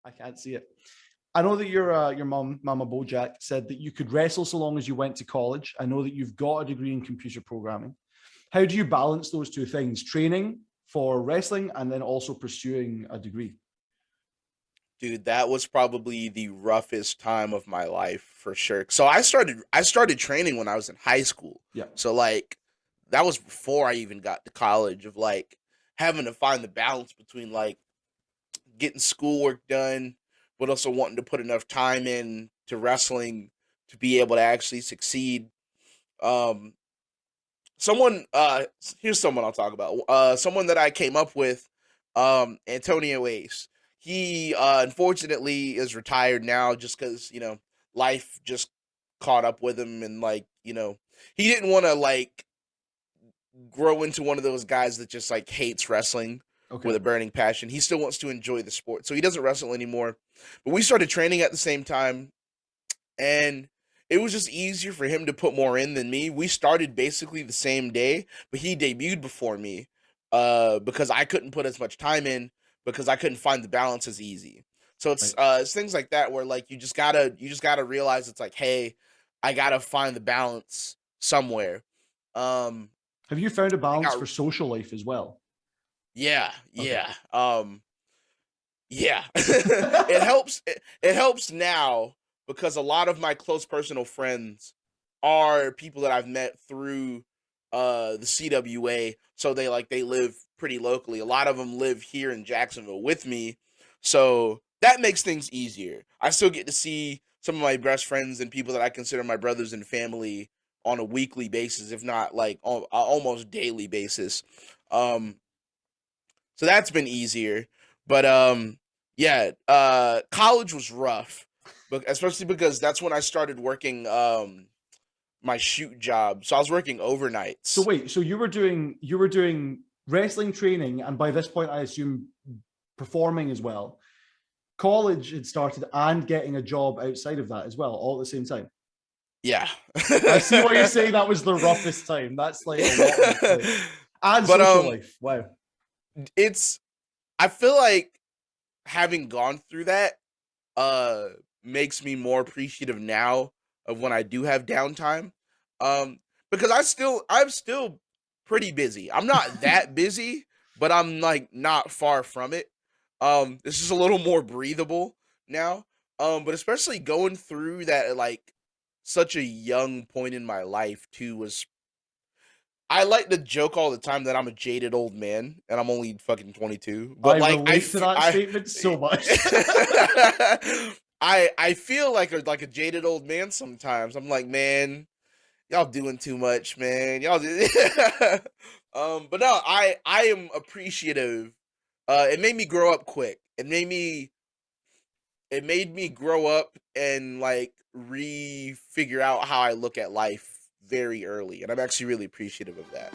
I can't see it. I know that your mom, Mama Bojack, said that you could wrestle so long as you went to college. I know that you've got a degree in computer programming. How do you balance those two things, training for wrestling and then also pursuing a degree? Dude, that was probably the roughest time of my life for sure. So I started training when I was in high school. Yeah. So like that was before I even got to college of like having to find the balance between like getting schoolwork done, but also wanting to put enough time in to wrestling to be able to actually succeed. Um someone here's someone I'll talk about. Someone that I came up with, Antonio Ace. He unfortunately is retired now just cuz, life just caught up with him and like, he didn't want to like grow into one of those guys that just like hates wrestling with Okay. a burning passion. He still wants to enjoy the sport. So he doesn't wrestle anymore. But we started training at the same time and it was just easier for him to put more in than me. We started basically the same day, but he debuted before me because I couldn't put as much time in because I couldn't find the balance as easy. So Right. it's things like that where like you just gotta realize it's like, hey, I gotta find the balance somewhere. Um, Have you found a I balance for got social life as well? yeah, Okay. yeah. Yeah. It helps now because a lot of my close personal friends are people that I've met through the CWA, so they live pretty locally. A lot of them live here in Jacksonville with me. So that makes things easier. I still get to see some of my best friends and people that I consider my brothers and family on a weekly basis, if not like almost daily basis. Um so that's been easier. But yeah, college was rough. But especially because that's when I started working my shoot job. So I was working So overnights. wait, so you were doing wrestling training, and by this point, I assume performing as well. College had started and getting a job outside of that as well, all at the same time. Yeah. I see why you're saying that was the roughest time. That's like a lot on your plate. And But social life. Wow. it's I feel like having gone through that uh makes me more appreciative now of when I do have downtime. Um because I'm still pretty busy. I'm not that busy, but I'm like not far from it. This is a little more breathable now. But especially going through that at like such a young point in my life too was I like to joke all the time that I'm a jaded old man and I'm only fucking 22. I But like relate to that statement so much. I feel like a jaded old man sometimes. I'm like, man, y'all doing too much, man. Y'all do but no, I am appreciative. It made me grow up quick. It made me grow up and like re-figure out how I look at life very early, and I'm actually really appreciative of that.